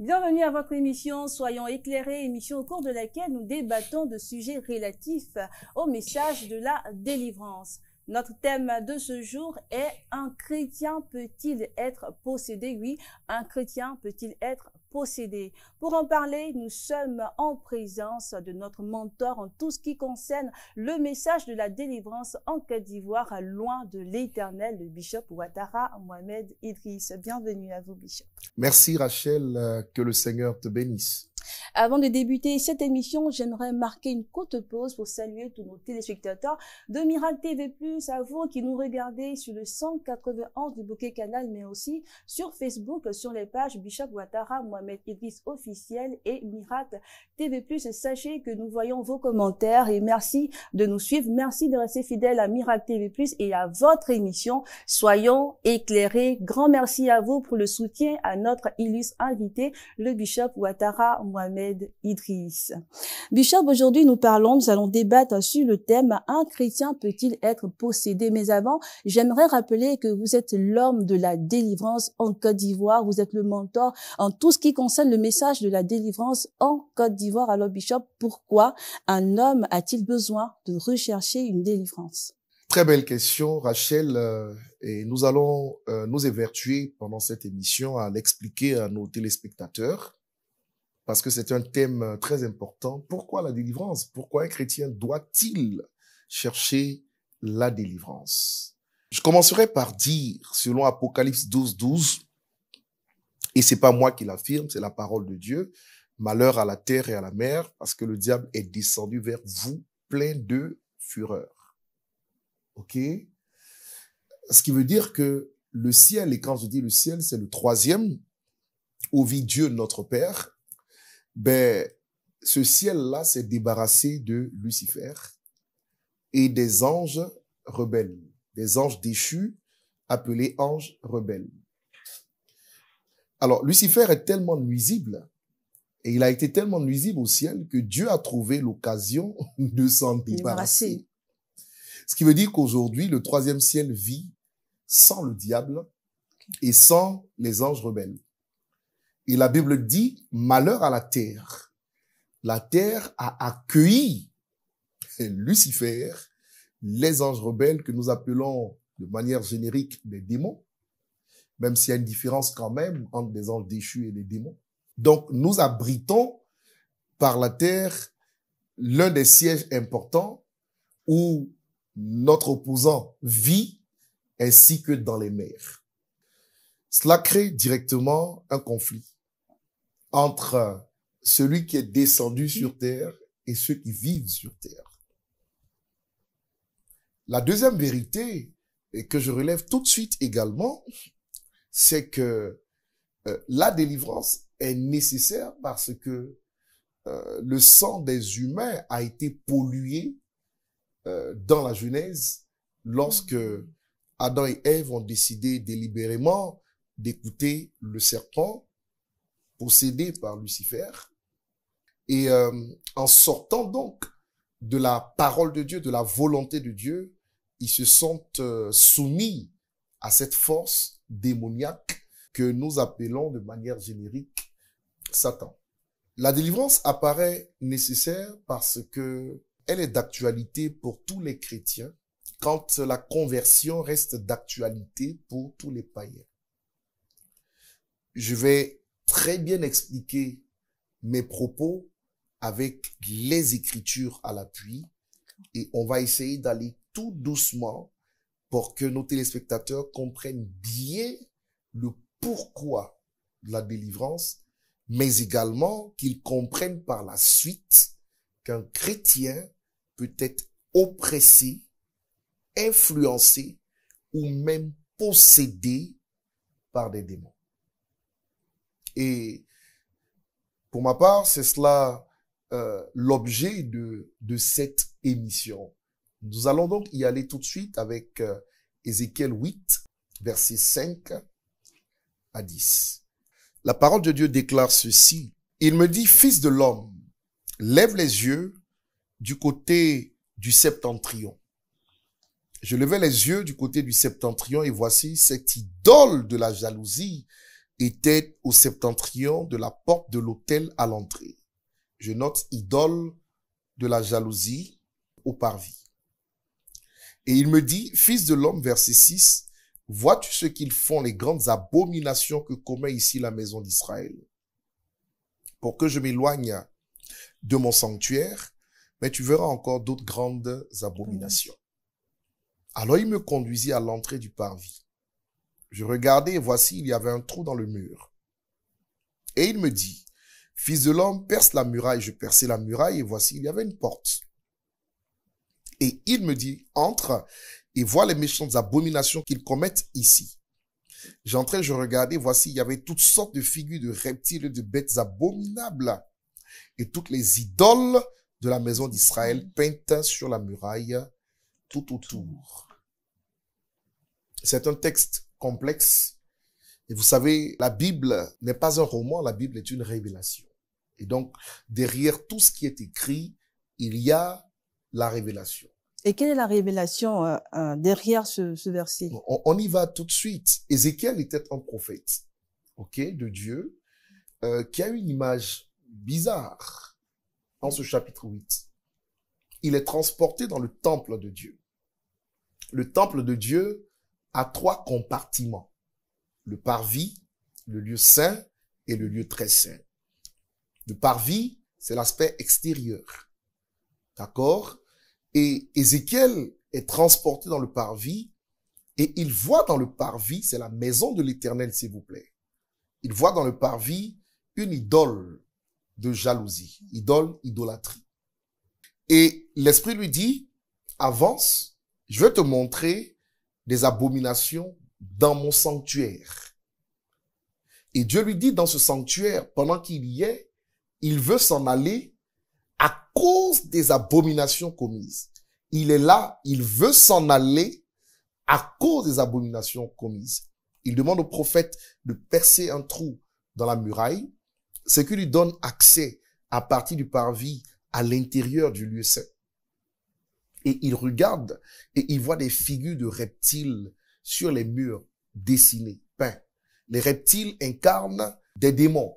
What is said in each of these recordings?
Bienvenue à votre émission Soyons éclairés, émission au cours de laquelle nous débattons de sujets relatifs au message de la délivrance. Notre thème de ce jour est « Un chrétien peut-il être possédé ?» Oui, un chrétien peut-il être possédé? Pour en parler, nous sommes en présence de notre mentor en tout ce qui concerne le message de la délivrance en Côte d'Ivoire, loin de l'Éternel, le bishop Ouattara Mohamed Idriss. Bienvenue à vous, bishop. Merci Rachel, que le Seigneur te bénisse. Avant de débuter cette émission, j'aimerais marquer une courte pause pour saluer tous nos téléspectateurs de Miracle TV+, à vous qui nous regardez sur le 191 du Bouquet Canal, mais aussi sur Facebook, sur les pages Bishop Ouattara Mohamed Idriss officiel et Miracle TV+. Sachez que nous voyons vos commentaires et merci de nous suivre. Merci de rester fidèles à Miracle TV+, et à votre émission Soyons éclairés. Grand merci à vous pour le soutien à notre illustre invité, le Bishop Ouattara Mohamed Idriss. Bishop, aujourd'hui nous allons débattre sur le thème « Un chrétien peut-il être possédé ?» Mais avant, j'aimerais rappeler que vous êtes l'homme de la délivrance en Côte d'Ivoire. Vous êtes le mentor en tout ce qui concerne le message de la délivrance en Côte d'Ivoire. Alors Bishop, pourquoi un homme a-t-il besoin de rechercher une délivrance? Très belle question, Rachel, et nous allons nous évertuer pendant cette émission à l'expliquer à nos téléspectateurs. Parce que c'est un thème très important. Pourquoi la délivrance? Pourquoi un chrétien doit-il chercher la délivrance? Je commencerai par dire, selon Apocalypse 12:12, et c'est pas moi qui l'affirme, c'est la parole de Dieu, malheur à la terre et à la mer, parce que le diable est descendu vers vous plein de fureur. Ok? Ce qui veut dire que le ciel, et quand je dis le ciel, c'est le troisième, où vit Dieu notre Père. Ben, ce ciel-là s'est débarrassé de Lucifer et des anges rebelles, des anges déchus appelés anges rebelles. Alors, Lucifer est tellement nuisible, et il a été tellement nuisible au ciel que Dieu a trouvé l'occasion de s'en débarrasser. Ce qui veut dire qu'aujourd'hui, le troisième ciel vit sans le diable et sans les anges rebelles. Et la Bible dit, malheur à la terre. La terre a accueilli Lucifer, les anges rebelles que nous appelons de manière générique des démons, même s'il y a une différence quand même entre les anges déchus et les démons. Donc, nous abritons par la terre l'un des sièges importants où notre opposant vit, ainsi que dans les mers. Cela crée directement un conflit entre celui qui est descendu sur terre et ceux qui vivent sur terre. La deuxième vérité, et que je relève tout de suite également, c'est que la délivrance est nécessaire parce que le sang des humains a été pollué dans la Genèse lorsque Adam et Ève ont décidé délibérément d'écouter le serpent possédé par Lucifer. Et en sortant donc de la parole de Dieu, de la volonté de Dieu, ils se sont soumis à cette force démoniaque que nous appelons de manière générique Satan. La délivrance apparaît nécessaire parce que elle est d'actualité pour tous les chrétiens, quand la conversion reste d'actualité pour tous les païens. Je vais très bien expliquer mes propos avec les Écritures à l'appui et on va essayer d'aller tout doucement pour que nos téléspectateurs comprennent bien le pourquoi de la délivrance, mais également qu'ils comprennent par la suite qu'un chrétien peut être oppressé, influencé ou même possédé par des démons. Et pour ma part, c'est cela l'objet de cette émission. Nous allons donc y aller tout de suite avec Ézéchiel 8, versets 5 à 10. La parole de Dieu déclare ceci. Il me dit, fils de l'homme, lève les yeux du côté du septentrion. Je levai les yeux du côté du septentrion et voici cette idole de la jalousie était au septentrion de la porte de l'autel à l'entrée. Je note idole de la jalousie au parvis. Et il me dit, fils de l'homme, verset 6, vois-tu ce qu'ils font, les grandes abominations que commet ici la maison d'Israël? Pour que je m'éloigne de mon sanctuaire, mais tu verras encore d'autres grandes abominations. Alors il me conduisit à l'entrée du parvis. Je regardais et voici, il y avait un trou dans le mur. Et il me dit, fils de l'homme, perce la muraille. Je perçai la muraille et voici, il y avait une porte. Et il me dit, entre et vois les méchantes abominations qu'ils commettent ici. J'entrais, je regardais, voici, il y avait toutes sortes de figures de reptiles et de bêtes abominables. Et toutes les idoles de la maison d'Israël peintes sur la muraille tout autour. C'est un texte complexe. Et vous savez, la Bible n'est pas un roman, la Bible est une révélation. Et donc, derrière tout ce qui est écrit, il y a la révélation. Et quelle est la révélation derrière ce verset? On y va tout de suite. Ézéchiel était un prophète, de Dieu, qui a une image bizarre en ce chapitre 8. Il est transporté dans le temple de Dieu. Le temple de Dieu a 3 compartiments. Le parvis, le lieu saint et le lieu très saint. Le parvis, c'est l'aspect extérieur. D'accord? Et Ézéchiel est transporté dans le parvis et il voit dans le parvis, c'est la maison de l'Éternel, s'il vous plaît. Il voit dans le parvis une idole de jalousie, idolâtrie. Et l'Esprit lui dit, avance, je vais te montrer des abominations dans mon sanctuaire. Et Dieu lui dit, dans ce sanctuaire, pendant qu'il y est, il veut s'en aller à cause des abominations commises. Il est là, il veut s'en aller à cause des abominations commises. Il demande au prophète de percer un trou dans la muraille, ce qui lui donne accès à partir du parvis à l'intérieur du lieu saint. Et il regarde et il voit des figures de reptiles sur les murs dessinés, peints. Les reptiles incarnent des démons.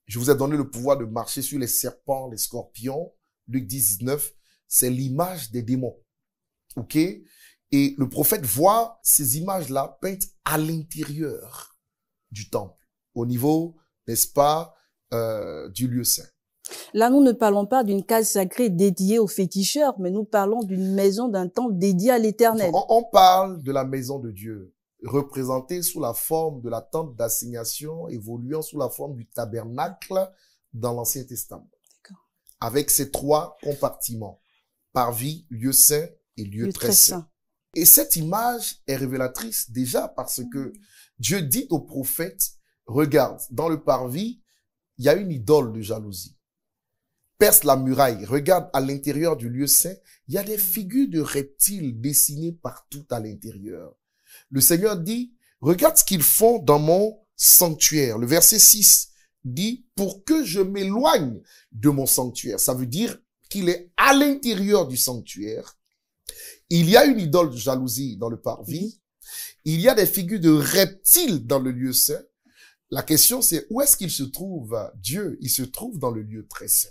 Je vous ai donné le pouvoir de marcher sur les serpents, les scorpions. Luc 10, 19, c'est l'image des démons. Et le prophète voit ces images-là peintes à l'intérieur du temple, au niveau, n'est-ce pas, du lieu saint. Là, nous ne parlons pas d'une case sacrée dédiée aux féticheurs, mais nous parlons d'une maison, d'un temple dédié à l'Éternel. On parle de la maison de Dieu, représentée sous la forme de la tente d'assignation, évoluant sous la forme du tabernacle dans l'Ancien Testament. Avec ces 3 compartiments, parvis, lieu saint et lieu très saint. Et cette image est révélatrice déjà parce que Dieu dit au prophète, regarde, dans le parvis, il y a une idole de jalousie. Perce la muraille, regarde à l'intérieur du lieu saint, il y a des figures de reptiles dessinées partout à l'intérieur. Le Seigneur dit, regarde ce qu'ils font dans mon sanctuaire. Le verset 6 dit, pour que je m'éloigne de mon sanctuaire. Ça veut dire qu'il est à l'intérieur du sanctuaire. Il y a une idole de jalousie dans le parvis. Il y a des figures de reptiles dans le lieu saint. La question c'est, où est-ce qu'il se trouve, Dieu? Il se trouve dans le lieu très saint.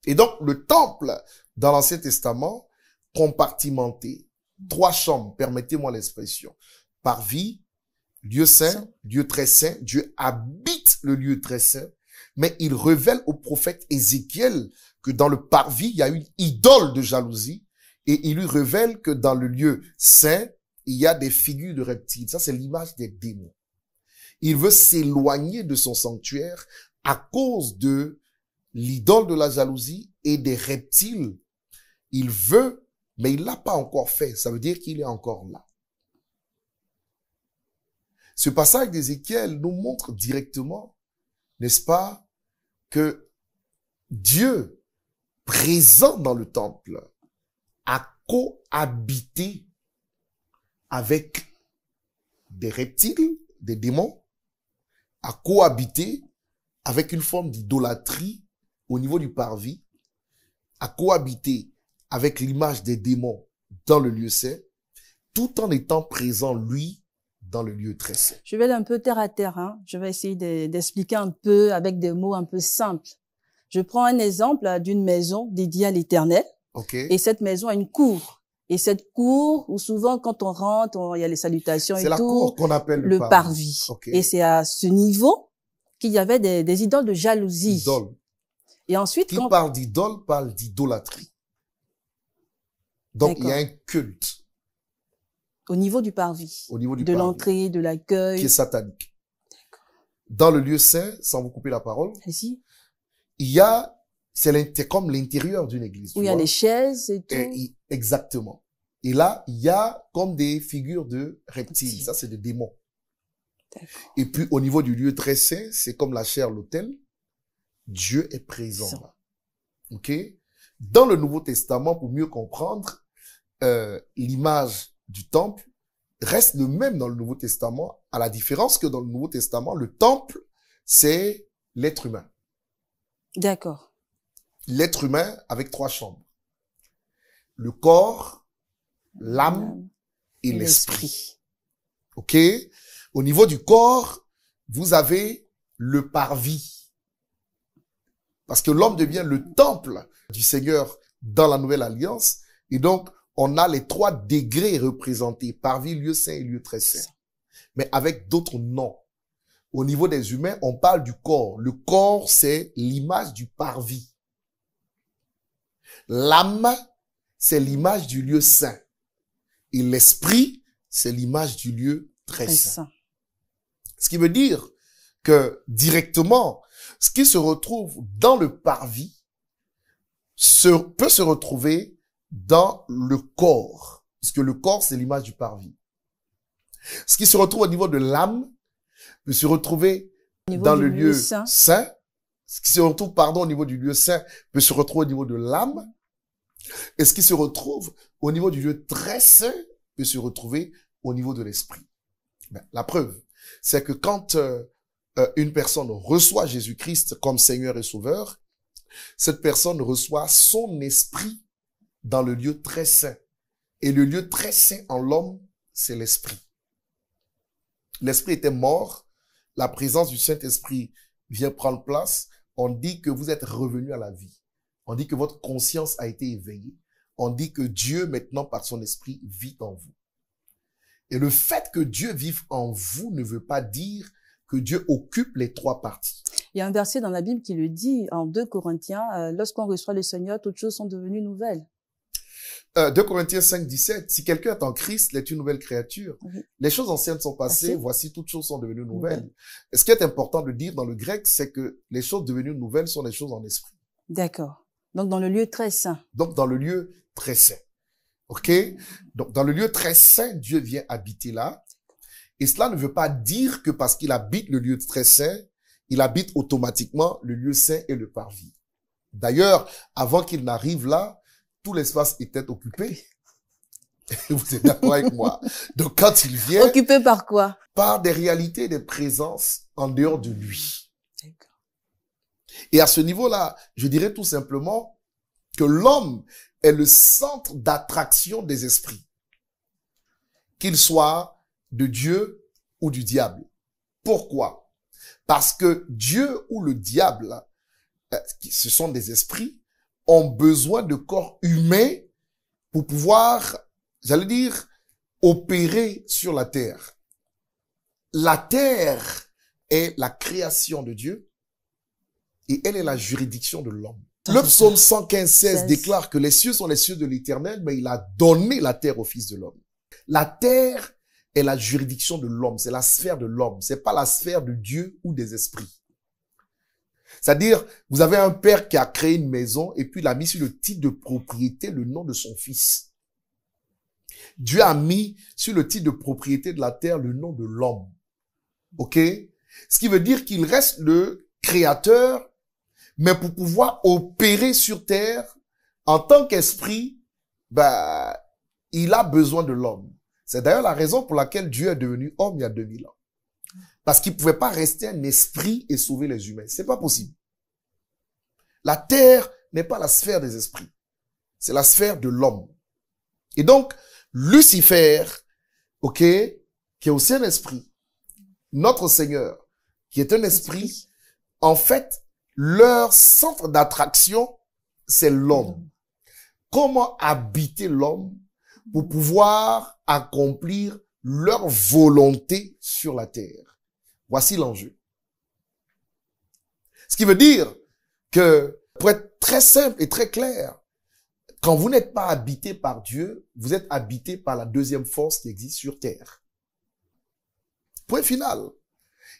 Et donc, le temple, dans l'Ancien Testament, compartimenté. 3 chambres, permettez-moi l'expression. Parvis, lieu saint, lieu très saint. Dieu habite le lieu très saint. Mais il révèle au prophète Ézéchiel que dans le parvis, il y a une idole de jalousie. Et il lui révèle que dans le lieu saint, il y a des figures de reptiles. Ça, c'est l'image des démons. Il veut s'éloigner de son sanctuaire à cause de l'idole de la jalousie et des reptiles. Il veut, mais il l'a pas encore fait. Ça veut dire qu'il est encore là. Ce passage d'Ézéchiel nous montre directement, n'est-ce pas, que Dieu, présent dans le temple, a cohabité avec des reptiles, des démons, a cohabité avec une forme d'idolâtrie au niveau du parvis, a cohabité avec l'image des démons dans le lieu saint, tout en étant présent, lui, dans le lieu très saint. Je vais aller un peu terre à terre, hein. Je vais essayer d'expliquer un peu avec des mots un peu simples. Je prends un exemple d'une maison dédiée à l'Éternel. Okay. Et cette maison a une cour. Et cette cour, où souvent, quand on rentre, il y a les salutations et tout. C'est la cour qu'on appelle le parvis. Okay. Et c'est à ce niveau qu'il y avait des idoles de jalousie. Idoles. Et ensuite, qui parle d'idole, parle d'idolâtrie. Donc, il y a un culte. Au niveau du parvis. Au niveau du de l'entrée, de l'accueil. Qui est satanique. Dans le lieu saint, sans vous couper la parole, il y a, c'est comme l'intérieur d'une église. Où il y a les chaises et tout. Exactement. Et là, il y a comme des figures de reptiles. Ça, c'est des démons. Et puis, au niveau du lieu très saint, c'est comme la chair, l'autel. Dieu est présent là. OK? Dans le Nouveau Testament, pour mieux comprendre, l'image du temple reste le même dans le Nouveau Testament, à la différence que dans le Nouveau Testament, le temple, c'est l'être humain. D'accord. L'être humain avec 3 chambres. Le corps, l'âme et l'esprit. OK? Au niveau du corps, vous avez le parvis. Parce que l'homme devient le temple du Seigneur dans la Nouvelle Alliance. Et donc, on a les 3 degrés représentés, parvis, lieu saint et lieu très saint. Mais avec d'autres noms. Au niveau des humains, on parle du corps. Le corps, c'est l'image du parvis. L'âme, c'est l'image du lieu saint. Et l'esprit, c'est l'image du lieu très saint. Ce qui veut dire que directement, ce qui se retrouve dans le parvis peut se retrouver dans le corps, puisque le corps, c'est l'image du parvis. Ce qui se retrouve au niveau de l'âme peut se retrouver dans le lieu saint. Ce qui se retrouve, au niveau du lieu saint peut se retrouver au niveau de l'âme. Et ce qui se retrouve au niveau du lieu très saint peut se retrouver au niveau de l'esprit. La preuve, c'est que quand une personne reçoit Jésus-Christ comme Seigneur et Sauveur, cette personne reçoit son esprit dans le lieu très saint. Et le lieu très saint en l'homme, c'est l'esprit. L'esprit était mort, la présence du Saint-Esprit vient prendre place, on dit que vous êtes revenu à la vie. On dit que votre conscience a été éveillée. On dit que Dieu, maintenant, par son esprit, vit en vous. Et le fait que Dieu vive en vous ne veut pas dire que Dieu occupe les 3 parties. Il y a un verset dans la Bible qui le dit, en 2 Corinthiens, lorsqu'on reçoit le Seigneur, toutes choses sont devenues nouvelles. 2 Corinthiens 5, 17, si quelqu'un est en Christ, il est une nouvelle créature. Les choses anciennes sont passées, voici toutes choses sont devenues nouvelles. Et ce qui est important de dire dans le grec, c'est que les choses devenues nouvelles sont des choses en esprit. D'accord. Donc dans le lieu très saint. Donc dans le lieu très saint. OK? Donc dans le lieu très saint, Dieu vient habiter là. Et cela ne veut pas dire que parce qu'il habite le lieu très saint, il habite automatiquement le lieu saint et le parvis. D'ailleurs, avant qu'il n'arrive là, tout l'espace était occupé. Vous êtes d'accord avec moi? Donc quand il vient... Occupé par quoi? Par des réalités, des présences en dehors de lui. Et à ce niveau-là, je dirais tout simplement que l'homme est le centre d'attraction des esprits. Qu'il soit de Dieu ou du diable. Pourquoi? Parce que Dieu ou le diable, ce sont des esprits, ont besoin de corps humains pour pouvoir, j'allais dire, opérer sur la terre. La terre est la création de Dieu et elle est la juridiction de l'homme. Le psaume 115:16 déclare que les cieux sont les cieux de l'Éternel, mais il a donné la terre au Fils de l'homme. La terre est la juridiction de l'homme, c'est la sphère de l'homme, c'est pas la sphère de Dieu ou des esprits. C'est-à-dire, vous avez un père qui a créé une maison et puis il a mis sur le titre de propriété le nom de son fils. Dieu a mis sur le titre de propriété de la terre le nom de l'homme. OK? Ce qui veut dire qu'il reste le créateur, mais pour pouvoir opérer sur terre, en tant qu'esprit, il a besoin de l'homme. C'est d'ailleurs la raison pour laquelle Dieu est devenu homme il y a 2000 ans. Parce qu'il ne pouvait pas rester un esprit et sauver les humains. C'est pas possible. La terre n'est pas la sphère des esprits. C'est la sphère de l'homme. Et donc, Lucifer, OK, qui est aussi un esprit, notre Seigneur, qui est un esprit, en fait, leur centre d'attraction, c'est l'homme. Comment habiter l'homme pour pouvoir accomplir leur volonté sur la terre? Voici l'enjeu. Ce qui veut dire que, pour être très simple et très clair, quand vous n'êtes pas habité par Dieu, vous êtes habité par la deuxième force qui existe sur terre. Point final.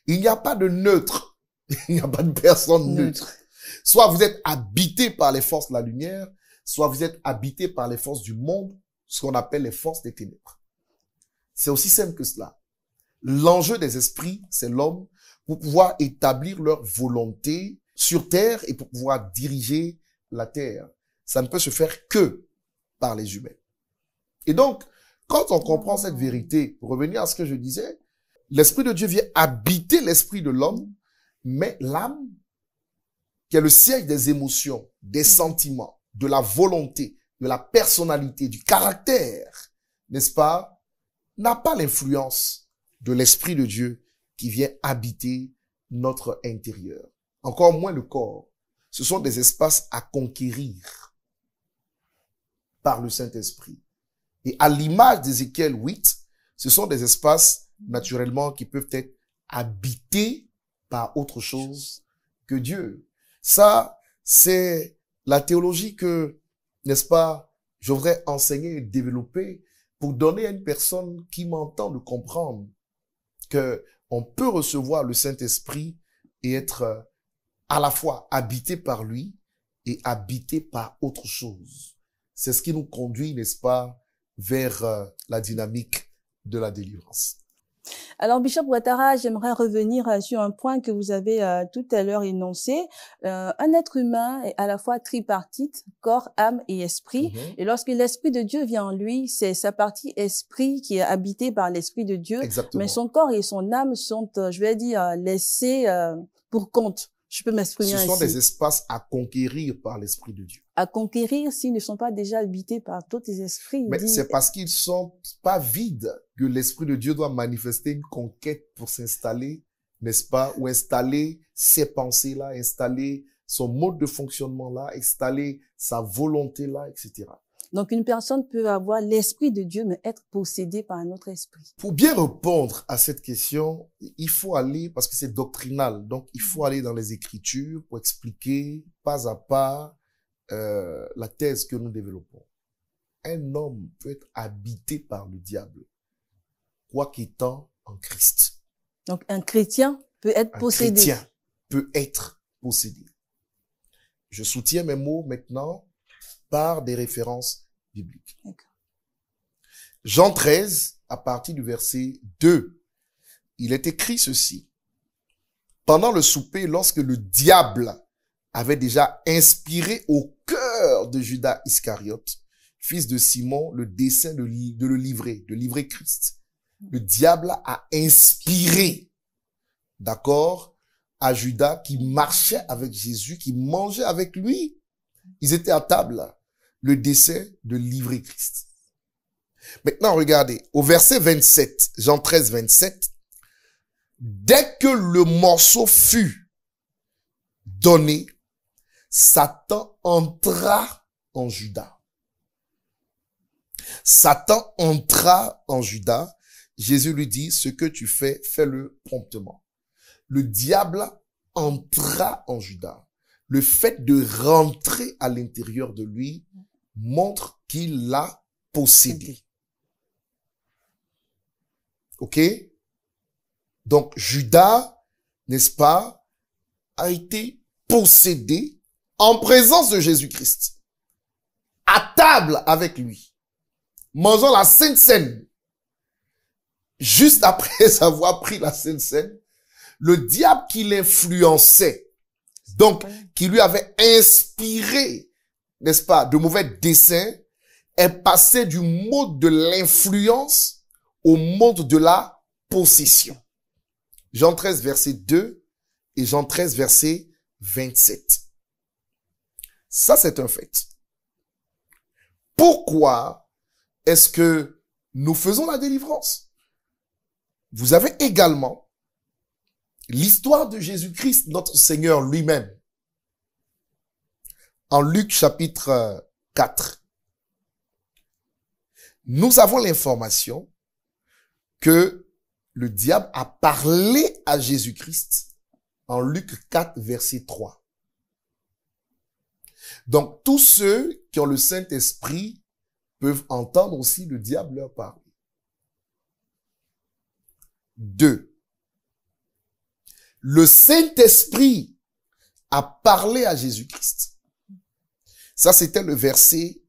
Il n'y a pas de neutre. Il n'y a pas de personne neutre. Soit vous êtes habité par les forces de la lumière, soit vous êtes habité par les forces du monde, ce qu'on appelle les forces des ténèbres. C'est aussi simple que cela. L'enjeu des esprits, c'est l'homme pour pouvoir établir leur volonté sur terre et pour pouvoir diriger la terre. Ça ne peut se faire que par les humains. Et donc, quand on comprend cette vérité, pour revenir à ce que je disais, l'Esprit de Dieu vient habiter l'esprit de l'homme, mais l'âme, qui est le siège des émotions, des sentiments, de la volonté, de la personnalité, du caractère, n'est-ce pas, n'a pas l'influence de l'Esprit de Dieu qui vient habiter notre intérieur. Encore moins le corps. Ce sont des espaces à conquérir par le Saint-Esprit. Et à l'image d'Ézéchiel 8, ce sont des espaces, naturellement, qui peuvent être habités par autre chose que Dieu. Ça, c'est la théologie que, n'est-ce pas, je voudrais enseigner et développer pour donner à une personne qui m'entend de comprendre que on peut recevoir le Saint-Esprit et être à la fois habité par lui et habité par autre chose. C'est ce qui nous conduit, n'est-ce pas, vers la dynamique de la délivrance. Alors, Bishop Ouattara, j'aimerais revenir sur un point que vous avez tout à l'heure énoncé. Un être humain est à la fois tripartite, corps, âme et esprit. Et lorsque l'Esprit de Dieu vient en lui, c'est sa partie esprit qui est habitée par l'Esprit de Dieu. Exactement. Mais son corps et son âme sont, je vais dire, laissés pour compte. Je peux m'exprimer ainsi. Ce sont des espaces à conquérir par l'Esprit de Dieu. À conquérir s'ils ne sont pas déjà habités par d'autres esprits. Mais c'est parce qu'ils sont pas vides que l'Esprit de Dieu doit manifester une conquête pour s'installer, n'est-ce pas, ou installer ses pensées-là, installer son mode de fonctionnement-là, installer sa volonté-là, etc. Donc, une personne peut avoir l'Esprit de Dieu, mais être possédée par un autre esprit. Pour bien répondre à cette question, il faut aller, parce que c'est doctrinal, donc il faut aller dans les Écritures pour expliquer pas à pas la thèse que nous développons. Un homme peut être habité par le diable, quoi qu'étant en Christ. Donc, un chrétien peut être possédé. Un chrétien peut être possédé. Je soutiens mes mots maintenant par des références bibliques. Jean 13, à partir du verset 2, il est écrit ceci. Pendant le souper, lorsque le diable avait déjà inspiré au cœur de Judas Iscariote, fils de Simon, le dessein de le livrer, de livrer Christ. Le diable a inspiré, d'accord, à Judas qui marchait avec Jésus, qui mangeait avec lui. Ils étaient à table, le dessein de livrer Christ. Maintenant, regardez, au verset 27, Jean 13, 27, dès que le morceau fut donné, Satan entra en Judas. Satan entra en Judas. Jésus lui dit, ce que tu fais, fais-le promptement. Le diable entra en Judas. Le fait de rentrer à l'intérieur de lui montre qu'il l'a possédé. OK? Donc, Judas, n'est-ce pas, a été possédé en présence de Jésus-Christ, à table avec lui, mangeant la Sainte Seine. Juste après avoir pris la Sainte Seine, le diable qui l'influençait, donc qui lui avait inspiré, n'est-ce pas, de mauvais desseins, est passé du mode de l'influence au mode de la possession. Jean 13, verset 2 et Jean 13, verset 27. Ça, c'est un fait. Pourquoi est-ce que nous faisons la délivrance? vous avez également l'histoire de Jésus-Christ, notre Seigneur lui-même. En Luc chapitre 4, nous avons l'information que le diable a parlé à Jésus-Christ en Luc 4, verset 3. Donc, tous ceux qui ont le Saint-Esprit peuvent entendre aussi le diable leur parler. 2. Le Saint-Esprit a parlé à Jésus-Christ. Ça, c'était le verset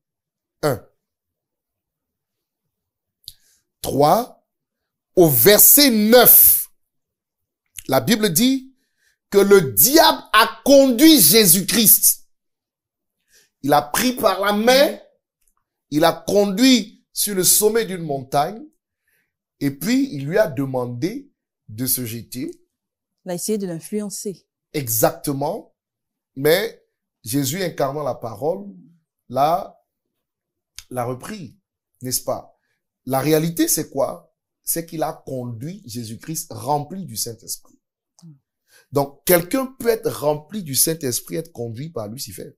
1. 3. Au verset 9, la Bible dit que le diable a conduit Jésus-Christ. Il a pris par la main, il a conduit sur le sommet d'une montagne, et puis il lui a demandé de se jeter. Il a essayé de l'influencer. Exactement. Mais Jésus, incarnant la parole, l'a repris, n'est-ce pas? La réalité, c'est quoi? C'est qu'il a conduit Jésus-Christ rempli du Saint-Esprit. Donc, quelqu'un peut être rempli du Saint-Esprit, être conduit par Lucifer.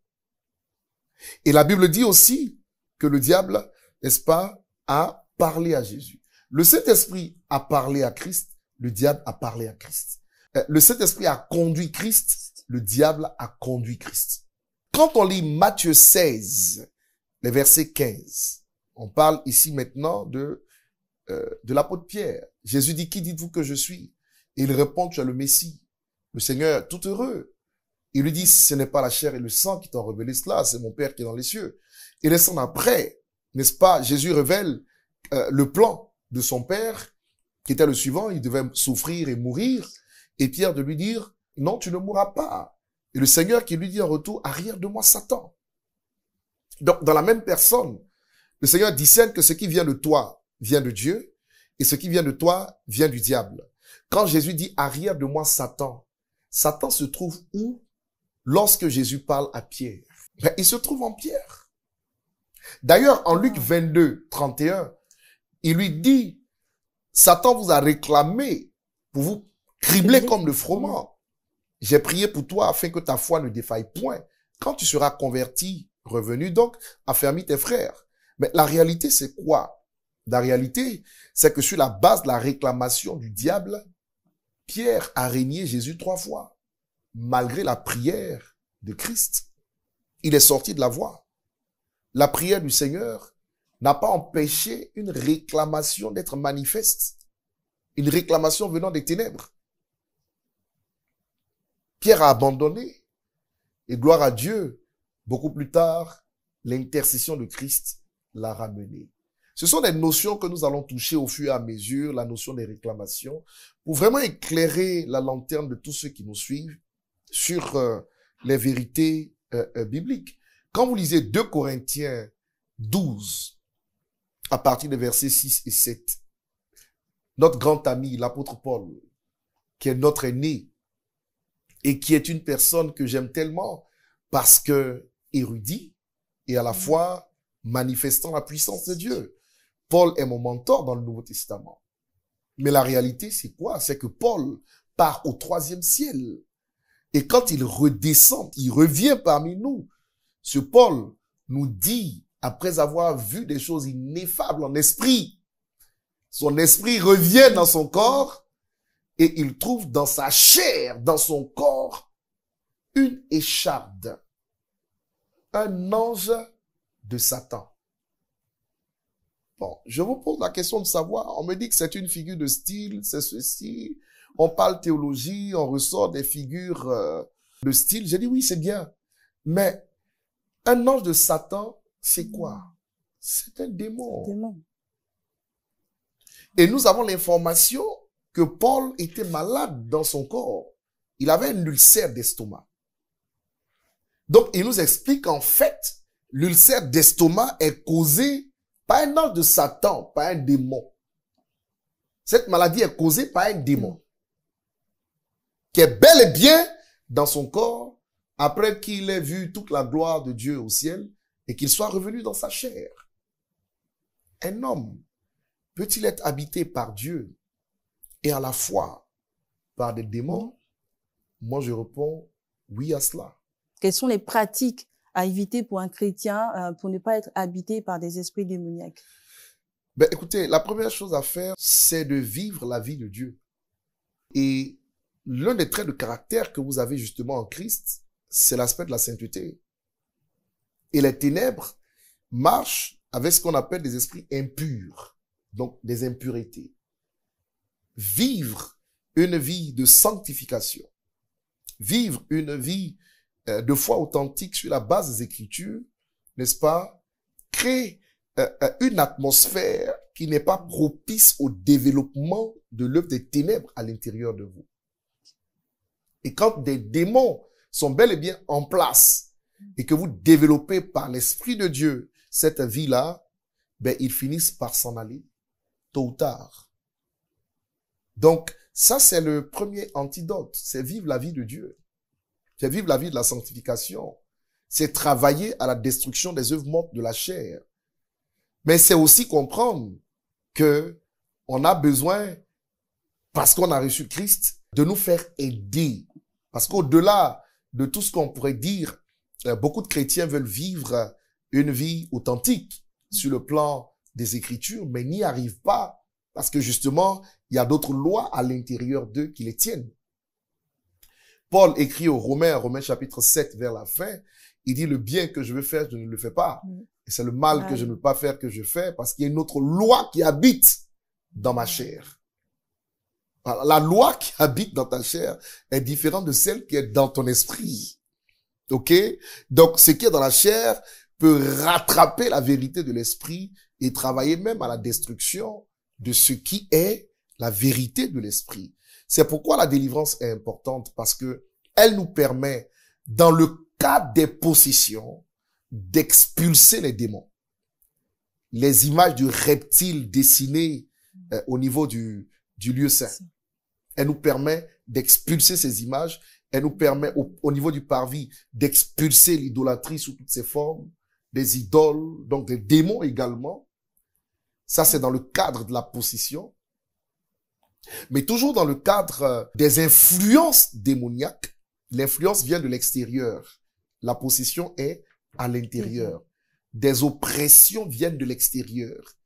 Et la Bible dit aussi que le diable, n'est-ce pas, a parlé à Jésus. Le Saint-Esprit a parlé à Christ, le diable a parlé à Christ. Le Saint-Esprit a conduit Christ, le diable a conduit Christ. Quand on lit Matthieu 16, les versets 15, on parle ici maintenant de l'apôtre Pierre. Jésus dit, qui dites-vous que je suis? Et il répond, tu es le Messie. Le Seigneur, tout heureux. Il lui dit, ce n'est pas la chair et le sang qui t'ont révélé cela, c'est mon Père qui est dans les cieux. Et laissant après, n'est-ce pas, Jésus révèle le plan de son Père, qui était le suivant, il devait souffrir et mourir. Et Pierre de lui dire, non, tu ne mourras pas. Et le Seigneur qui lui dit en retour, arrière de moi, Satan. Donc, dans la même personne, le Seigneur discerne que ce qui vient de toi vient de Dieu, et ce qui vient de toi vient du diable. Quand Jésus dit, arrière de moi, Satan, Satan se trouve où? Lorsque Jésus parle à Pierre. Ben, il se trouve en Pierre. D'ailleurs, en Luc 22, 31, il lui dit, Satan vous a réclamé pour vous cribler comme le froment. J'ai prié pour toi afin que ta foi ne défaille point. Quand tu seras converti, revenu donc, affermis tes frères. Mais la réalité, c'est quoi? La réalité, c'est que sur la base de la réclamation du diable, Pierre a régné Jésus 3 fois. Malgré la prière de Christ, il est sorti de la voie. La prière du Seigneur n'a pas empêché une réclamation d'être manifeste. Une réclamation venant des ténèbres. Pierre a abandonné. Et gloire à Dieu, beaucoup plus tard, l'intercession de Christ l'a ramené. Ce sont des notions que nous allons toucher au fur et à mesure, la notion des réclamations, pour vraiment éclairer la lanterne de tous ceux qui nous suivent sur les vérités bibliques. Quand vous lisez 2 Corinthiens 12, à partir des versets 6 et 7, notre grand ami, l'apôtre Paul, qui est notre aîné, et qui est une personne que j'aime tellement, parce que érudit, et à la fois manifestant la puissance de Dieu. Paul est mon mentor dans le Nouveau Testament. Mais la réalité, c'est quoi? C'est que Paul part au 3e ciel. Et quand il redescend, il revient parmi nous. Ce Paul nous dit, après avoir vu des choses ineffables en esprit, son esprit revient dans son corps et il trouve dans sa chair, dans son corps, une écharde, un ange de Satan. Bon, je vous pose la question de savoir, on me dit que c'est une figure de style, c'est ceci, on parle théologie, on ressort des figures de style. J'ai dit oui, c'est bien, mais un ange de Satan, c'est quoi? C'est un démon. Et nous avons l'information que Paul était malade dans son corps. Il avait un ulcère d'estomac. Donc, il nous explique qu'en fait, l'ulcère d'estomac est causé par un ange de Satan, par un démon. Cette maladie est causée par un démon qui est bel et bien dans son corps après qu'il ait vu toute la gloire de Dieu au ciel et qu'il soit revenu dans sa chair. Un homme peut-il être habité par Dieu et à la fois par des démons? Moi, je réponds oui à cela. Quelles sont les pratiques à éviter pour un chrétien pour ne pas être habité par des esprits démoniaques? Ben, écoutez, la première chose à faire, c'est de vivre la vie de Dieu. Et l'un des traits de caractère que vous avez justement en Christ, c'est l'aspect de la sainteté. Et les ténèbres marchent avec ce qu'on appelle des esprits impurs, donc des impuretés. Vivre une vie de sanctification, vivre une vie de foi authentique sur la base des Écritures, n'est-ce pas, crée une atmosphère qui n'est pas propice au développement de l'œuvre des ténèbres à l'intérieur de vous. Et quand des démons sont bel et bien en place et que vous développez par l'Esprit de Dieu cette vie-là, ben, ils finissent par s'en aller, tôt ou tard. Donc, ça, c'est le premier antidote. C'est vivre la vie de Dieu. C'est vivre la vie de la sanctification. C'est travailler à la destruction des œuvres mortes de la chair. Mais c'est aussi comprendre que on a besoin, parce qu'on a reçu Christ, de nous faire aider. Parce qu'au-delà de tout ce qu'on pourrait dire, beaucoup de chrétiens veulent vivre une vie authentique sur le plan des Écritures, mais n'y arrivent pas parce que justement, il y a d'autres lois à l'intérieur d'eux qui les tiennent. Paul écrit aux Romains chapitre 7 vers la fin, il dit le bien que je veux faire, je ne le fais pas. Et c'est le mal que je ne veux pas faire que je fais parce qu'il y a une autre loi qui habite dans ma chair. La loi qui habite dans ta chair est différente de celle qui est dans ton esprit. OK? Donc, ce qui est dans la chair peut rattraper la vérité de l'esprit et travailler même à la destruction de ce qui est la vérité de l'esprit. C'est pourquoi la délivrance est importante parce que elle nous permet, dans le cas des possessions, d'expulser les démons. Les images du reptile dessinées au niveau du lieu saint. Elle nous permet d'expulser ces images. Elle nous permet, au niveau du parvis, d'expulser l'idolâtrie sous toutes ses formes, des idoles, donc des démons également. Ça, c'est dans le cadre de la possession. Mais toujours dans le cadre des influences démoniaques, l'influence vient de l'extérieur. La possession est à l'intérieur. Des oppressions viennent de l'extérieur.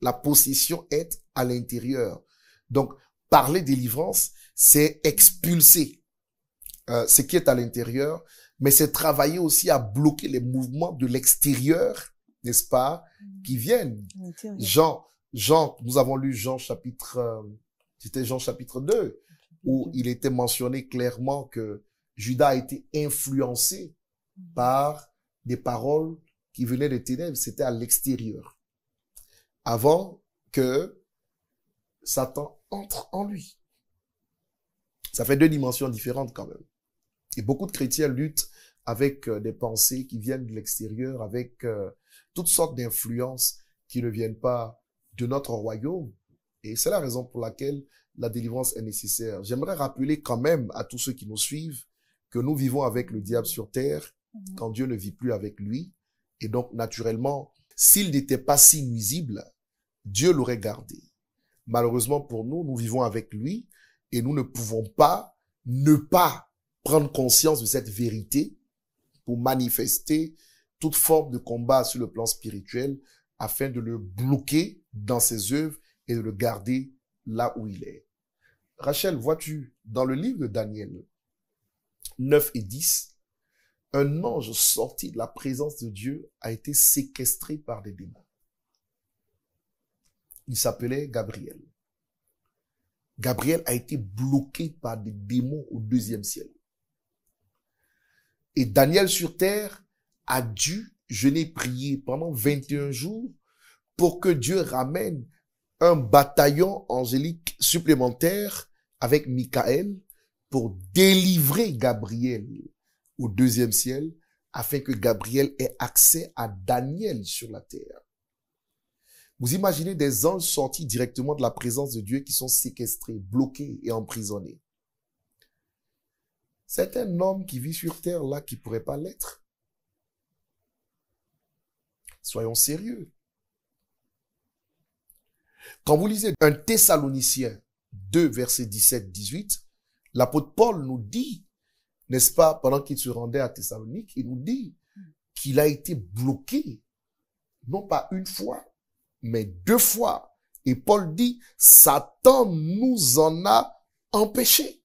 La possession est à l'intérieur. Donc, parler délivrance, c'est expulser ce qui est à l'intérieur, mais c'est travailler aussi à bloquer les mouvements de l'extérieur, n'est-ce pas, qui viennent. Jean, nous avons lu Jean chapitre 2, où il était mentionné clairement que Judas a été influencé par des paroles qui venaient des ténèbres, c'était à l'extérieur. Avant que Satan entre en lui. Ça fait deux dimensions différentes quand même. Et beaucoup de chrétiens luttent avec des pensées qui viennent de l'extérieur, avec toutes sortes d'influences qui ne viennent pas de notre royaume. Et c'est la raison pour laquelle la délivrance est nécessaire. J'aimerais rappeler quand même à tous ceux qui nous suivent que nous vivons avec le diable sur terre quand Dieu ne vit plus avec lui. Et donc, naturellement, s'il n'était pas si nuisible, Dieu l'aurait gardé. Malheureusement pour nous, nous vivons avec lui et nous ne pouvons pas ne pas prendre conscience de cette vérité pour manifester toute forme de combat sur le plan spirituel afin de le bloquer dans ses œuvres et de le garder là où il est. Rachel, vois-tu, dans le livre de Daniel 9 et 10, un ange sorti de la présence de Dieu a été séquestré par des démons. Il s'appelait Gabriel. Gabriel a été bloqué par des démons au 2e ciel. Et Daniel sur terre a dû jeûner et prier pendant 21 jours pour que Dieu ramène un bataillon angélique supplémentaire avec Michael pour délivrer Gabriel au 2e ciel afin que Gabriel ait accès à Daniel sur la terre. Vous imaginez des anges sortis directement de la présence de Dieu qui sont séquestrés, bloqués et emprisonnés. C'est un homme qui vit sur terre là qui ne pourrait pas l'être. Soyons sérieux. Quand vous lisez un Thessalonicien, 2, versets 17-18, l'apôtre Paul nous dit, n'est-ce pas, pendant qu'il se rendait à Thessalonique, il nous dit qu'il a été bloqué, non pas une fois, mais 2 fois. Et Paul dit, Satan nous en a empêchés.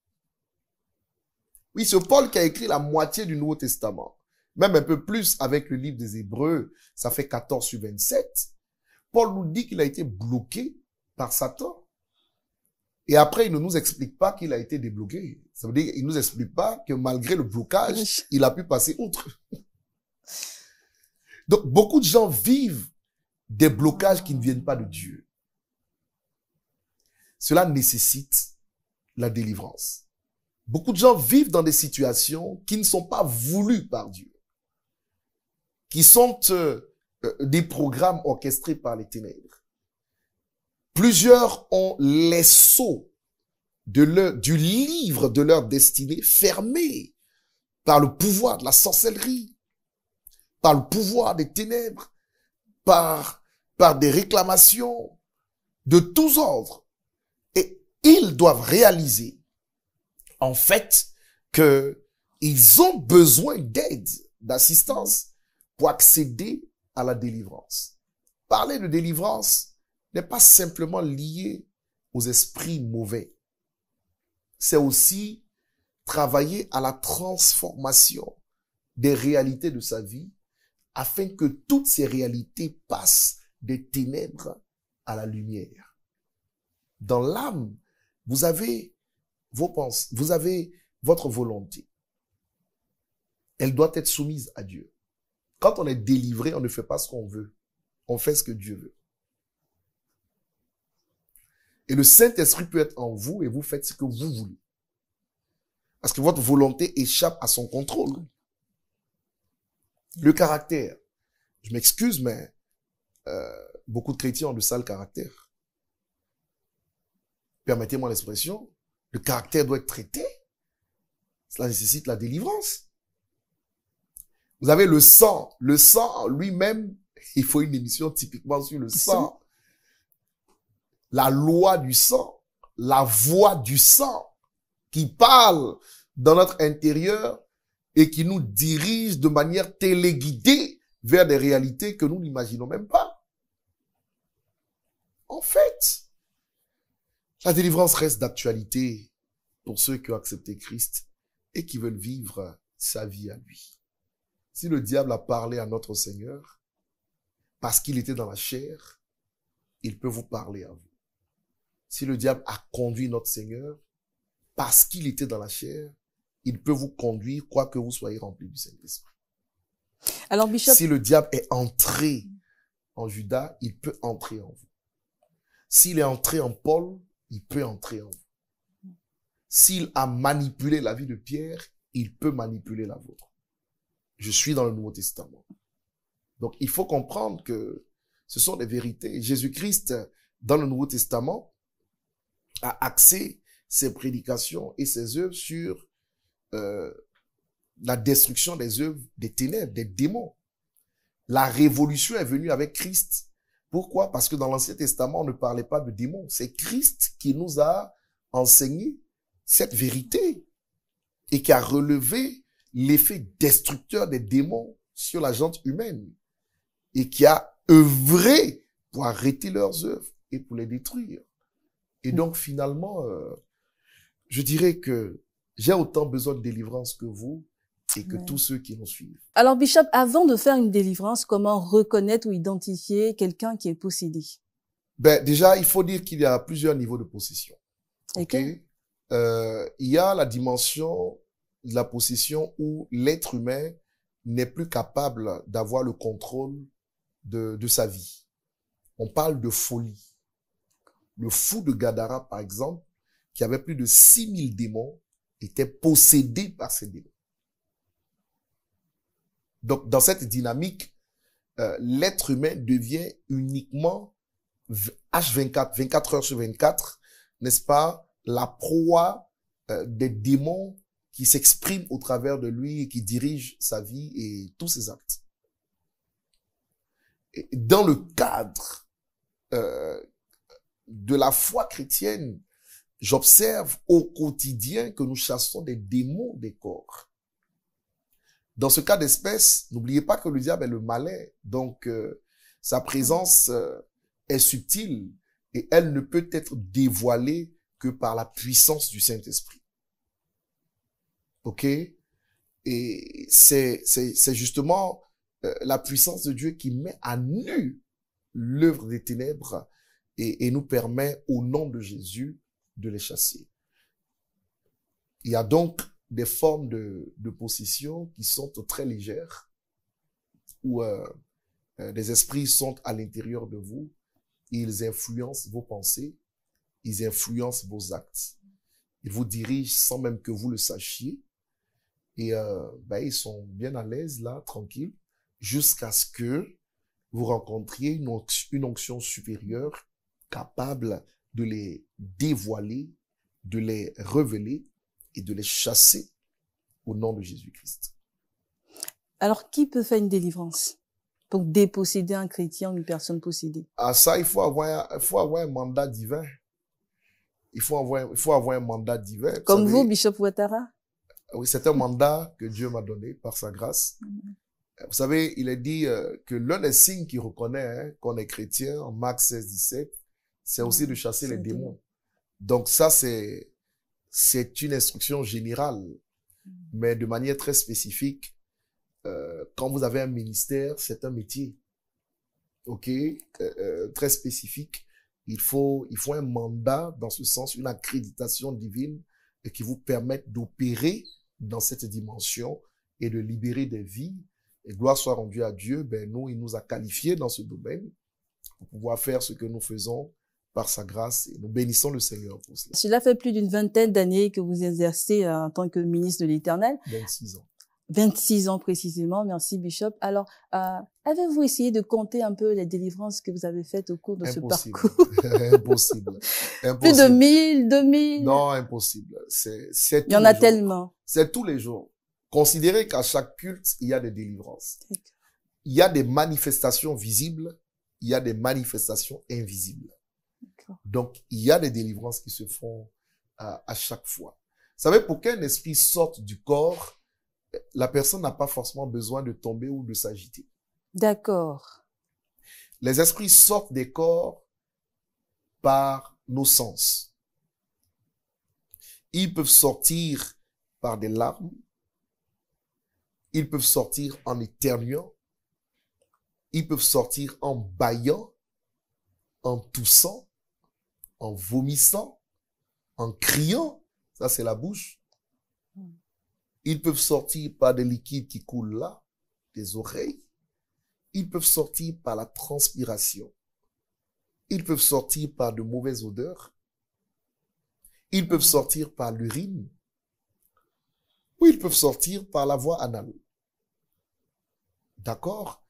Oui, c'est Paul qui a écrit la moitié du Nouveau Testament. Même un peu plus avec le livre des Hébreux, ça fait 14/27. Paul nous dit qu'il a été bloqué par Satan. Et après, il ne nous explique pas qu'il a été débloqué. Ça veut dire qu'il ne nous explique pas que malgré le blocage, il a pu passer outre. Donc, beaucoup de gens vivent des blocages qui ne viennent pas de Dieu. Cela nécessite la délivrance. Beaucoup de gens vivent dans des situations qui ne sont pas voulues par Dieu, qui sont des programmes orchestrés par les ténèbres. Plusieurs ont les sceaux du livre de leur destinée fermés par le pouvoir de la sorcellerie, par le pouvoir des ténèbres, par des réclamations de tous ordres. Et ils doivent réaliser, en fait, qu'ils ont besoin d'aide, d'assistance pour accéder à la délivrance. Parler de délivrance n'est pas simplement lié aux esprits mauvais. C'est aussi travailler à la transformation des réalités de sa vie afin que toutes ces réalités passent des ténèbres à la lumière. Dans l'âme, vous avez vos pensées, vous avez votre volonté. Elle doit être soumise à Dieu. Quand on est délivré, on ne fait pas ce qu'on veut. On fait ce que Dieu veut. Et le Saint-Esprit peut être en vous et vous faites ce que vous voulez. Parce que votre volonté échappe à son contrôle. Le caractère. Je m'excuse, mais beaucoup de chrétiens ont de sales caractères. Permettez-moi l'expression. Le caractère doit être traité. Cela nécessite la délivrance. Vous avez le sang. Le sang lui-même, il faut une émission typiquement sur le sang. La loi du sang, la voix du sang qui parle dans notre intérieur et qui nous dirige de manière téléguidée vers des réalités que nous n'imaginons même pas. En fait, la délivrance reste d'actualité pour ceux qui ont accepté Christ et qui veulent vivre sa vie à lui. Si le diable a parlé à notre Seigneur parce qu'il était dans la chair, il peut vous parler à vous. Si le diable a conduit notre Seigneur parce qu'il était dans la chair, il peut vous conduire, quoi que vous soyez remplis du Saint-Esprit. Alors, Bishop, si le diable est entré en Judas, il peut entrer en vous. S'il est entré en Paul, il peut entrer en vous. S'il a manipulé la vie de Pierre, il peut manipuler la vôtre. Je suis dans le Nouveau Testament. Donc, il faut comprendre que ce sont des vérités. Jésus-Christ, dans le Nouveau Testament, a axé ses prédications et ses œuvres sur la destruction des œuvres des ténèbres, des démons. La révolution est venue avec Christ. Pourquoi? Parce que dans l'Ancien Testament, on ne parlait pas de démons. C'est Christ qui nous a enseigné cette vérité et qui a relevé l'effet destructeur des démons sur la gente humaine et qui a œuvré pour arrêter leurs œuvres et pour les détruire. Et donc, finalement, je dirais que j'ai autant besoin de délivrance que vous et que tous ceux qui nous suivent. Alors, Bishop, avant de faire une délivrance, comment reconnaître ou identifier quelqu'un qui est possédé? Déjà, il faut dire qu'il y a plusieurs niveaux de possession. Okay. Il y a la dimension de la possession où l'être humain n'est plus capable d'avoir le contrôle de sa vie. On parle de folie. Le fou de Gadara, par exemple, qui avait plus de 6000 démons, était possédé par ces démons. Donc, dans cette dynamique, l'être humain devient uniquement H24, 24 heures sur 24, n'est-ce pas, la proie des démons qui s'expriment au travers de lui et qui dirigent sa vie et tous ses actes. Et dans le cadre de la foi chrétienne, j'observe au quotidien que nous chassons des démons des corps. Dans ce cas d'espèce, n'oubliez pas que le diable est le malin, donc sa présence est subtile et elle ne peut être dévoilée que par la puissance du Saint-Esprit. Ok? Et c'est justement la puissance de Dieu qui met à nu l'œuvre des ténèbres et nous permet, au nom de Jésus, de les chasser. Il y a donc des formes de possession qui sont très légères, où des esprits sont à l'intérieur de vous, et ils influencent vos pensées, ils influencent vos actes. Ils vous dirigent sans même que vous le sachiez, et ils sont bien à l'aise là, tranquilles, jusqu'à ce que vous rencontriez une onction supérieure capable de les dévoiler, de les révéler et de les chasser au nom de Jésus-Christ. Alors, qui peut faire une délivrance pour déposséder un chrétien ou une personne possédée? À ça, il faut avoir un mandat divin. Il faut avoir un mandat divin. Comme vous, Bishop Ouattara? Oui, c'est un mandat que Dieu m'a donné par sa grâce. Vous savez, il est dit que l'un des signes qui reconnaît qu'on est chrétien, en Marc 16, 17, c'est aussi de chasser les démons. Donc ça, c'est une instruction générale, mais de manière très spécifique. Quand vous avez un ministère, c'est un métier, ok, très spécifique. Il faut un mandat, dans ce sens, une accréditation divine qui vous permette d'opérer dans cette dimension et de libérer des vies. Et gloire soit rendue à Dieu, il nous a qualifiés dans ce domaine pour pouvoir faire ce que nous faisons par sa grâce, et nous bénissons le Seigneur pour cela. Cela fait plus d'une vingtaine d'années que vous exercez en tant que ministre de l'Éternel. 26 ans. 26 ans précisément, merci Bishop. Alors, avez-vous essayé de compter un peu les délivrances que vous avez faites au cours de ce parcours? Impossible. Plus de 1000, 2000? Non, impossible. Il y en a tellement. C'est tous les jours. Considérez qu'à chaque culte, il y a des délivrances. Il y a des manifestations visibles, il y a des manifestations invisibles. Donc, il y a des délivrances qui se font à chaque fois. Vous savez, pour qu'un esprit sorte du corps, la personne n'a pas forcément besoin de tomber ou de s'agiter. D'accord. Les esprits sortent des corps par nos sens. Ils peuvent sortir par des larmes. Ils peuvent sortir en éternuant. Ils peuvent sortir en bâillant, en toussant, en vomissant, en criant. Ça, c'est la bouche. Ils peuvent sortir par des liquides qui coulent là, des oreilles. Ils peuvent sortir par la transpiration. Ils peuvent sortir par de mauvaises odeurs. Ils peuvent sortir par l'urine. Ou ils peuvent sortir par la voie anale. D'accord?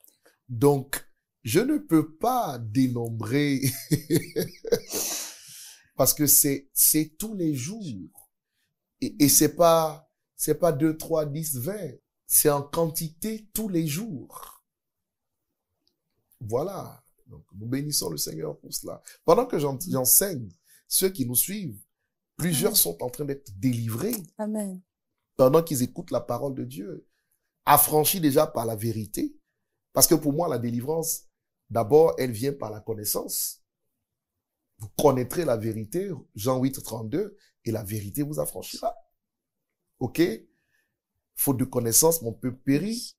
Donc, je ne peux pas dénombrer parce que c'est tous les jours. Et c'est pas 2, 3, 10, 20. C'est en quantité tous les jours. Voilà. Donc, nous bénissons le Seigneur pour cela. Pendant que j'enseigne, ceux qui nous suivent, plusieurs sont en train d'être délivrés. Amen. Pendant qu'ils écoutent la parole de Dieu, affranchis déjà par la vérité. Parce que pour moi, la délivrance, d'abord, elle vient par la connaissance. Vous connaîtrez la vérité, Jean 8, 32, et la vérité vous affranchira. Ok? Faute de connaissance, mon peuple périt.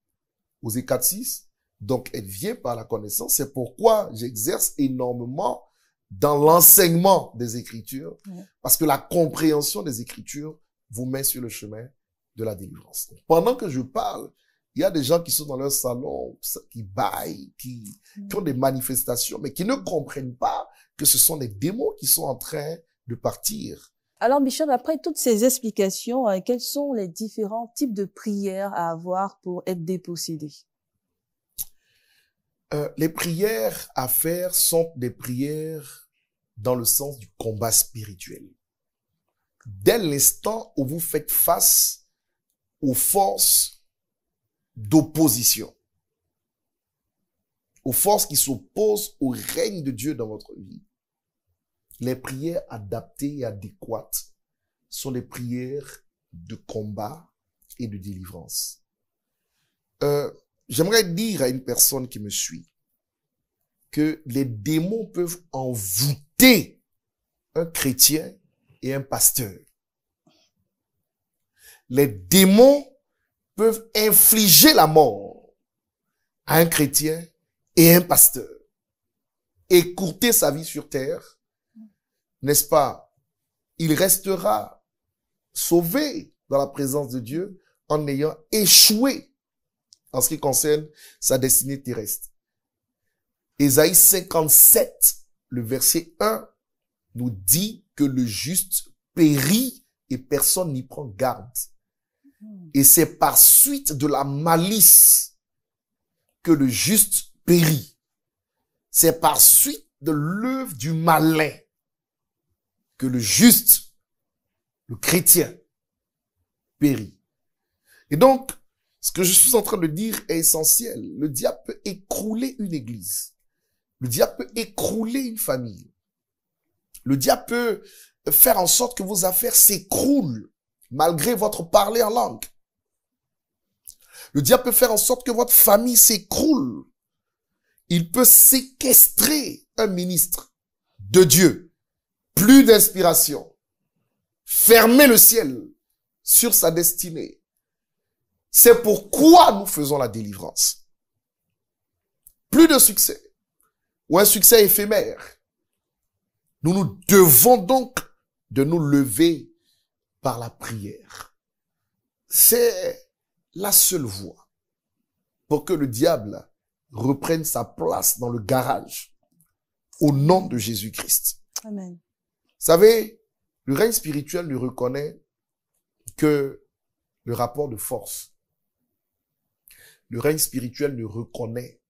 Osée 4, 6. Donc, elle vient par la connaissance. C'est pourquoi j'exerce énormément dans l'enseignement des Écritures. Parce que la compréhension des Écritures vous met sur le chemin de la délivrance. Pendant que je parle, il y a des gens qui sont dans leur salon, qui baillent, qui ont des manifestations, mais qui ne comprennent pas que ce sont des démons qui sont en train de partir. Alors, Bishop, après toutes ces explications, quels sont les différents types de prières à avoir pour être dépossédé? Les prières à faire sont des prières dans le sens du combat spirituel. Dès l'instant où vous faites face aux forces d'opposition, aux forces qui s'opposent au règne de Dieu dans votre vie, les prières adaptées et adéquates sont les prières de combat et de délivrance. J'aimerais dire à une personne qui me suit que les démons peuvent envoûter un chrétien et un pasteur. Les démons peuvent infliger la mort à un chrétien et un pasteur. Écourter sa vie sur terre, n'est-ce pas? Il restera sauvé dans la présence de Dieu en ayant échoué en ce qui concerne sa destinée terrestre. Ésaïe 57, le verset 1, nous dit que le juste périt et personne n'y prend garde. Et c'est par suite de la malice que le juste périt. C'est par suite de l'œuvre du malin que le juste, le chrétien, périt. Et donc, ce que je suis en train de dire est essentiel. Le diable peut écrouler une église. Le diable peut écrouler une famille. Le diable peut faire en sorte que vos affaires s'écroulent malgré votre parler en langue. Le diable peut faire en sorte que votre famille s'écroule. Il peut séquestrer un ministre de Dieu. Plus d'inspiration. Fermer le ciel sur sa destinée. C'est pourquoi nous faisons la délivrance. Plus de succès. Ou un succès éphémère. Nous nous devons donc de nous lever par la prière. C'est la seule voie pour que le diable reprenne sa place dans le garage au nom de Jésus-Christ. Amen. Vous savez, le règne spirituel ne reconnaît que le rapport de force. Le règne spirituel ne reconnaît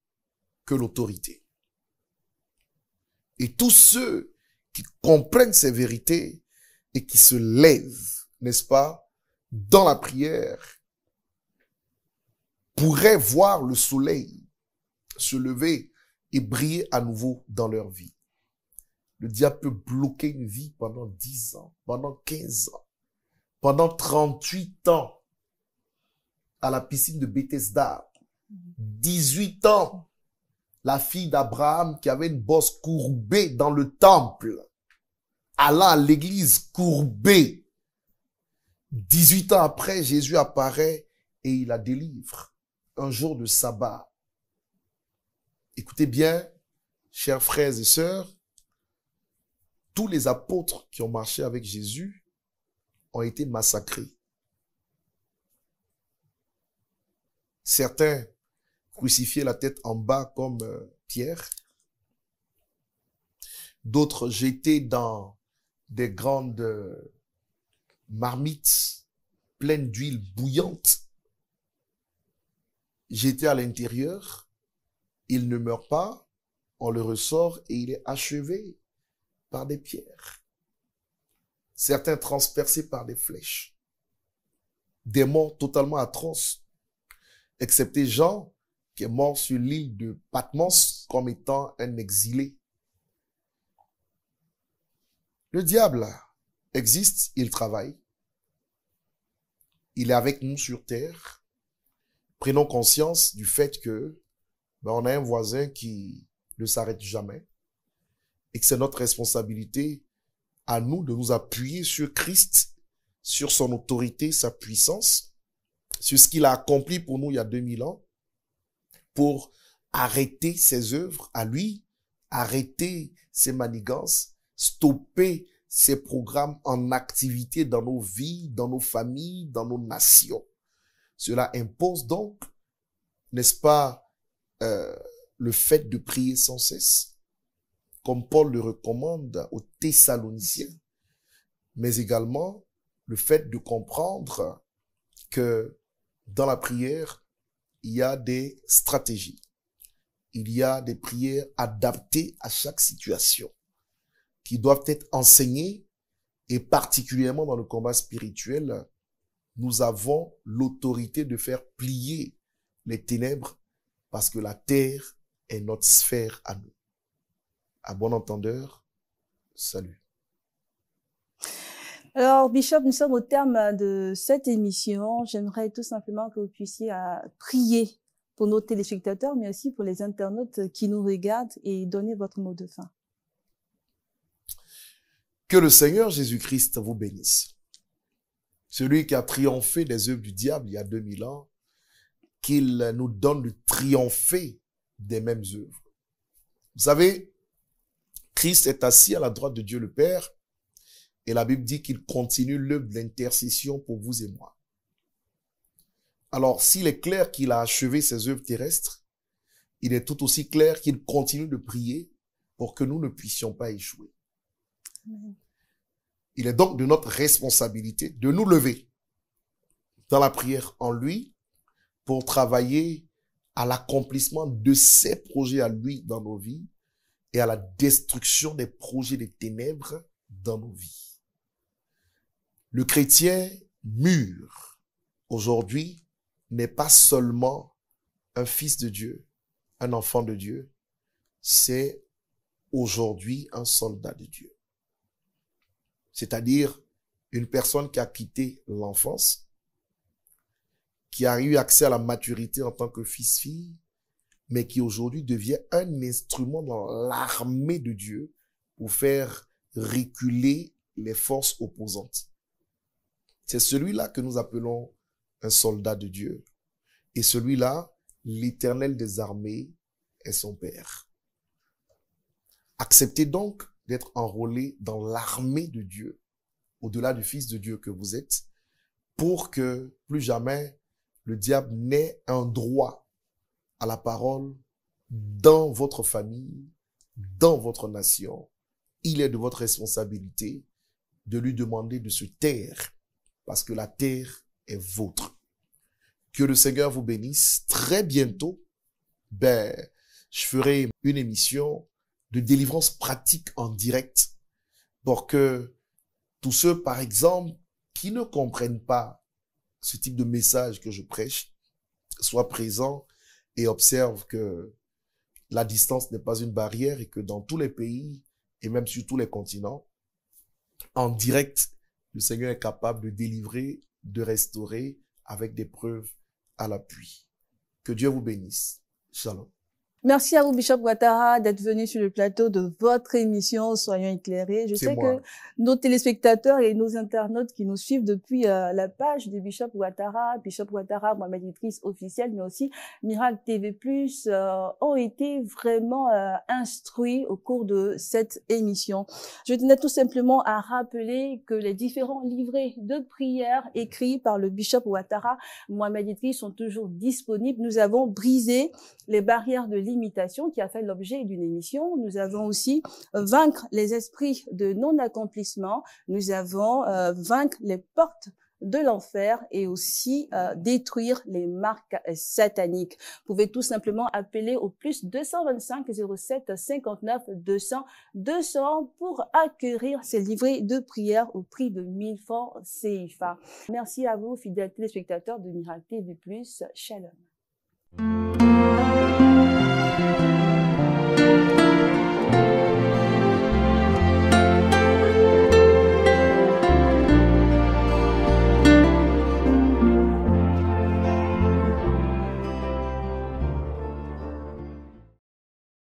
que l'autorité. Et tous ceux qui comprennent ces vérités et qui se lèvent, n'est-ce pas, dans la prière, pourraient voir le soleil se lever et briller à nouveau dans leur vie. Le diable peut bloquer une vie pendant 10 ans, pendant 15 ans, pendant 38 ans à la piscine de Bethesda, 18 ans, la fille d'Abraham qui avait une bosse courbée dans le temple, allant à l'église courbée. 18 ans après, Jésus apparaît et il la délivre. Un jour de sabbat. Écoutez bien, chers frères et sœurs, tous les apôtres qui ont marché avec Jésus ont été massacrés. Certains crucifiés la tête en bas comme Pierre. D'autres jetés dans des grandes marmites pleines d'huile bouillante. Jeté à l'intérieur, il ne meurt pas, on le ressort et il est achevé par des pierres. Certains transpercés par des flèches. Des morts totalement atroces, excepté Jean, qui est mort sur l'île de Patmos comme étant un exilé. Le diable existe, il travaille. Il est avec nous sur terre. Prenons conscience du fait que on a un voisin qui ne s'arrête jamais et que c'est notre responsabilité à nous de nous appuyer sur Christ, sur son autorité, sa puissance, sur ce qu'il a accompli pour nous il y a 2000 ans, pour arrêter ses œuvres à lui, arrêter ses manigances, stopper ses programmes en activité dans nos vies, dans nos familles, dans nos nations. Cela impose donc, n'est-ce pas, le fait de prier sans cesse, comme Paul le recommande aux Thessaloniciens, mais également le fait de comprendre que dans la prière, il y a des stratégies. Il y a des prières adaptées à chaque situation qui doivent être enseignées et particulièrement dans le combat spirituel, nous avons l'autorité de faire plier les ténèbres parce que la terre est notre sphère à nous. À bon entendeur, Salut. Alors, Bishop, nous sommes au terme de cette émission. J'aimerais tout simplement que vous puissiez prier pour nos téléspectateurs, mais aussi pour les internautes qui nous regardent et donner votre mot de fin. Que le Seigneur Jésus-Christ vous bénisse. Celui qui a triomphé des œuvres du diable il y a 2000 ans, qu'il nous donne de triompher des mêmes œuvres. Vous savez, Christ est assis à la droite de Dieu le Père et la Bible dit qu'il continue l'œuvre de l'intercession pour vous et moi. Alors, s'il est clair qu'il a achevé ses œuvres terrestres, il est tout aussi clair qu'il continue de prier pour que nous ne puissions pas échouer. Amen. Il est donc de notre responsabilité de nous lever dans la prière en lui pour travailler à l'accomplissement de ses projets à lui dans nos vies et à la destruction des projets des ténèbres dans nos vies. Le chrétien mûr aujourd'hui n'est pas seulement un fils de Dieu, un enfant de Dieu, c'est aujourd'hui un soldat de Dieu. C'est-à-dire une personne qui a quitté l'enfance, qui a eu accès à la maturité en tant que fils-fille, mais qui aujourd'hui devient un instrument dans l'armée de Dieu pour faire reculer les forces opposantes. C'est celui-là que nous appelons un soldat de Dieu. Et celui-là, l'Éternel des armées est son Père. Acceptez donc d'être enrôlé dans l'armée de Dieu, au-delà du Fils de Dieu que vous êtes, pour que plus jamais le diable n'ait un droit à la parole dans votre famille, dans votre nation. Il est de votre responsabilité de lui demander de se taire, parce que la terre est vôtre. Que le Seigneur vous bénisse. Très bientôt, je ferai une émission de délivrance pratique en direct pour que tous ceux, par exemple, qui ne comprennent pas ce type de message que je prêche, soient présents et observent que la distance n'est pas une barrière et que dans tous les pays et même sur tous les continents, en direct, le Seigneur est capable de délivrer, de restaurer avec des preuves à l'appui. Que Dieu vous bénisse. Shalom. Merci à vous, Bishop Ouattara, d'être venu sur le plateau de votre émission Soyons éclairés. Je sais que nos téléspectateurs et nos internautes qui nous suivent depuis la page de Bishop Ouattara, Mohamed Idriss officiel, mais aussi Miracle TV+, ont été vraiment instruits au cours de cette émission. Je tenais tout simplement à rappeler que les différents livrets de prières écrits par le Bishop Ouattara, Mohamed Idriss, sont toujours disponibles. Nous avons brisé les barrières de l'imitation qui a fait l'objet d'une émission. Nous avons aussi vaincre les esprits de non-accomplissement. Nous avons vaincre les portes de l'enfer et aussi détruire les marques sataniques. Vous pouvez tout simplement appeler au plus 225 07 59 200 200 pour acquérir ces livrets de prière au prix de 1000 francs CFA. Merci à vous, fidèles téléspectateurs de Miracle TV+. Shalom.